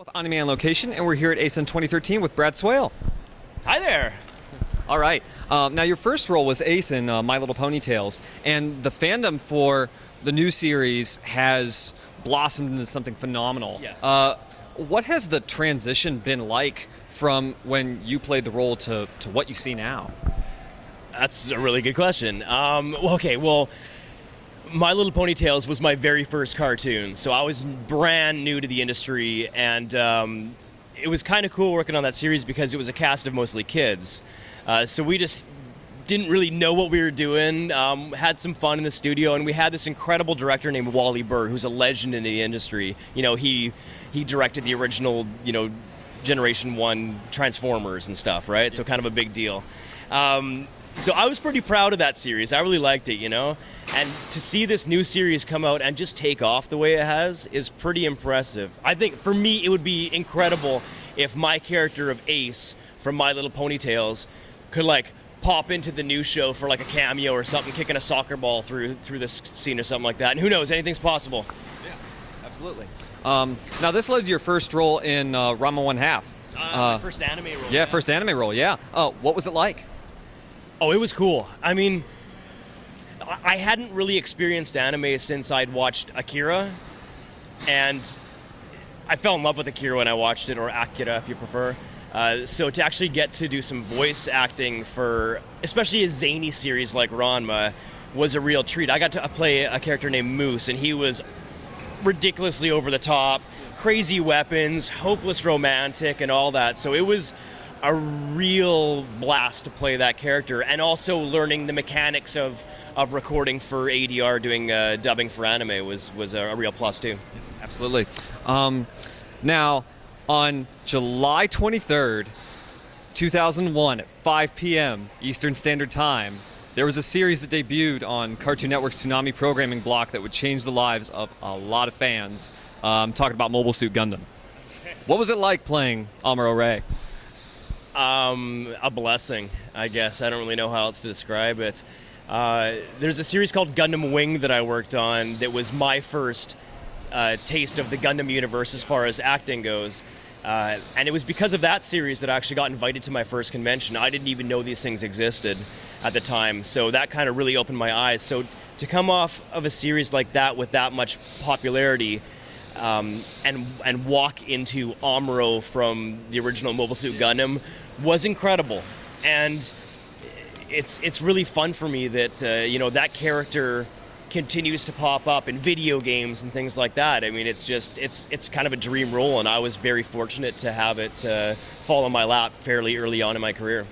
With Anime on Location, and we're here at ASIN 2013 with Brad Swaile. Hi there. All right. Now, your first role was Ace in My Little Ponytails, and the fandom for the new series has blossomed into something phenomenal. Yeah. What has the transition been like from when you played the role to what you see now? That's a really good question. Well, My Little Ponytails was my very first cartoon, so I was brand new to the industry, and it was kind of cool working on that series because it was a cast of mostly kids. So we just didn't really know what we were doing, had some fun in the studio, and we had this incredible director named Wally Burr, who's a legend in the industry. You know, he directed the original, Generation 1 Transformers and stuff, right? So kind of a big deal. So I was pretty proud of that series. I really liked it, And to see this new series come out and just take off the way it has is pretty impressive. I think for me it would be incredible if my character of Ace from My Little Ponytails could pop into the new show for a cameo or something, kicking a soccer ball through this scene or something like that. And who knows, anything's possible. Yeah, absolutely. Now this led to your first role in Ranma 1/2. My first anime role. Yeah, first anime role, yeah. What was it like? Oh, it was cool. I mean, I hadn't really experienced anime since I'd watched Akira, and I fell in love with Akira when I watched it, or Akira if you prefer. So to actually get to do some voice acting for, especially a zany series like Ranma, was a real treat. I got to play a character named Moose, and he was ridiculously over the top, crazy weapons, hopeless romantic, and all that. So it was a real blast to play that character, and also learning the mechanics of recording for ADR, doing dubbing for anime was a real plus too. Absolutely. Now, on July 23rd, 2001 at 5 p.m. Eastern Standard Time, there was a series that debuted on Cartoon Network's Toonami programming block that would change the lives of a lot of fans. I'm talking about Mobile Suit Gundam. What was it like playing Amuro Ray? A blessing, I guess. I don't really know how else to describe it. There's a series called Gundam Wing that I worked on that was my first taste of the Gundam universe as far as acting goes. And it was because of that series that I actually got invited to my first convention. I didn't even know these things existed at the time, so that kind of really opened my eyes. So to come off of a series like that with that much popularity, and walk into Amuro from the original Mobile Suit Gundam was incredible. And it's really fun for me that that character continues to pop up in video games and things like that. I mean, it's kind of a dream role, and I was very fortunate to have it fall in my lap fairly early on in my career.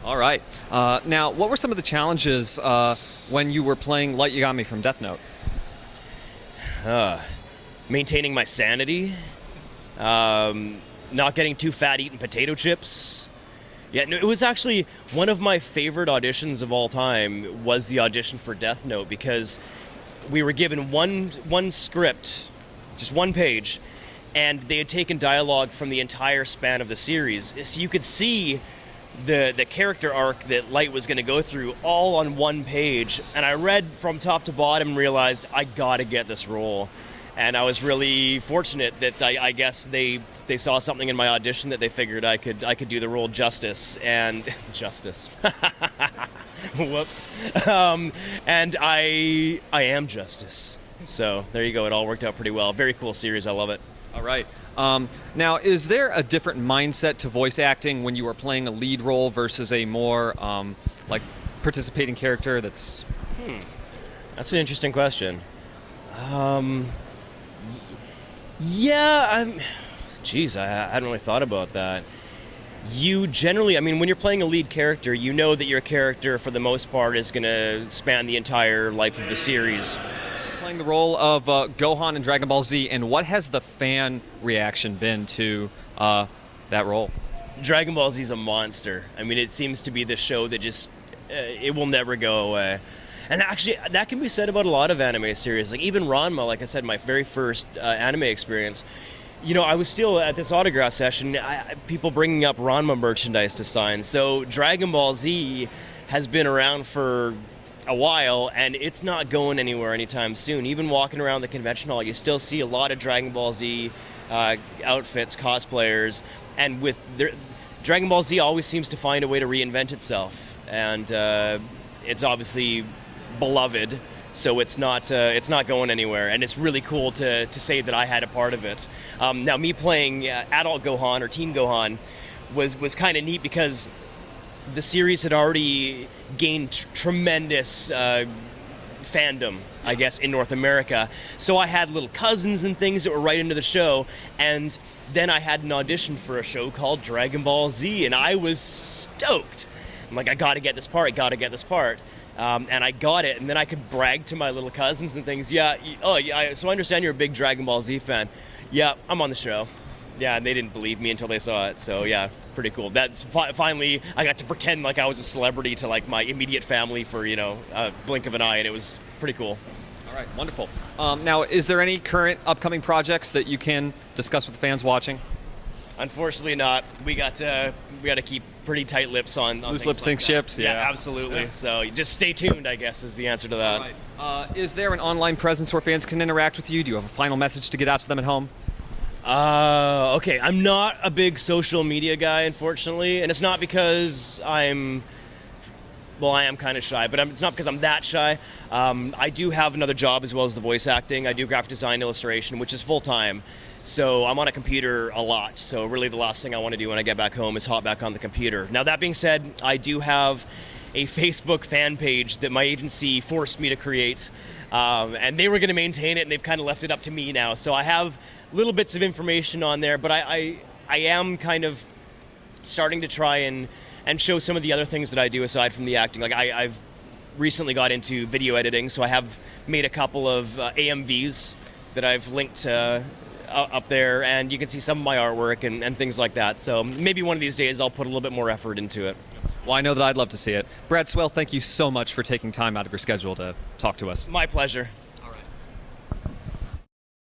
All right. Now, what were some of the challenges when you were playing Light Yagami from Death Note? Maintaining my sanity, not getting too fat eating potato chips. Yeah, no, it was actually one of my favorite auditions of all time was the audition for Death Note, because we were given one script, just one page, and they had taken dialogue from the entire span of the series. So you could see the character arc that Light was going to go through all on one page, and I read from top to bottom and realized I gotta get this role. And I was really fortunate that I guess they saw something in my audition that they figured I could do the role justice, and justice. Whoops. And I am Justice. So there you go. It all worked out pretty well. Very cool series. I love it. All right. Now, is there a different mindset to voice acting when you are playing a lead role versus a more participating character that's... That's an interesting question. Yeah, geez, I hadn't really thought about that. You generally, when you're playing a lead character, you know that your character, for the most part, is going to span the entire life of the series. Playing the role of Gohan in Dragon Ball Z, and what has the fan reaction been to that role? Dragon Ball Z is a monster. It seems to be the show that just, it will never go away. And actually, that can be said about a lot of anime series. Even Ranma, like I said, my very first anime experience, I was still at this autograph session, people bringing up Ranma merchandise to sign. So Dragon Ball Z has been around for a while, and it's not going anywhere anytime soon. Even walking around the convention hall, you still see a lot of Dragon Ball Z outfits, cosplayers, and with Dragon Ball Z always seems to find a way to reinvent itself, and it's obviously beloved. So it's not going anywhere, and it's really cool to say that I had a part of it. Now, me playing adult Gohan or Teen Gohan was kind of neat because the series had already gained tremendous fandom, I guess, in North America. So I had little cousins and things that were right into the show, and then I had an audition for a show called Dragon Ball Z, and I was stoked. I'm like, I got to get this part. And I got it, and then I could brag to my little cousins and things. Yeah, so I understand you're a big Dragon Ball Z fan. Yeah, I'm on the show. Yeah, and they didn't believe me until they saw it. So yeah, pretty cool. That's finally I got to pretend like I was a celebrity to like my immediate family for a blink of an eye, and it was pretty cool. All right, wonderful. Now, is there any current upcoming projects that you can discuss with the fans watching? Unfortunately, not. We got to keep pretty tight lips on loose lip sync ships. Yeah, absolutely. Yeah. So just stay tuned, I guess, is the answer to that. All right. Is there an online presence where fans can interact with you? Do you have a final message to get out to them at home? Okay. I'm not a big social media guy, unfortunately, and it's not because I am kind of shy, but it's not because I'm that shy. I do have another job as well as the voice acting. I do graphic design, illustration, which is full-time. So I'm on a computer a lot. So really the last thing I want to do when I get back home is hop back on the computer. Now that being said, I do have a Facebook fan page that my agency forced me to create. And they were going to maintain it, and they've kind of left it up to me now. So I have little bits of information on there, but I am kind of starting to try and show some of the other things that I do aside from the acting. Like I've recently got into video editing, so I have made a couple of AMVs that I've linked up there, and you can see some of my artwork and things like that. So maybe one of these days I'll put a little bit more effort into it. Well, I know that I'd love to see it. Brad Swaile, thank you so much for taking time out of your schedule to talk to us. My pleasure.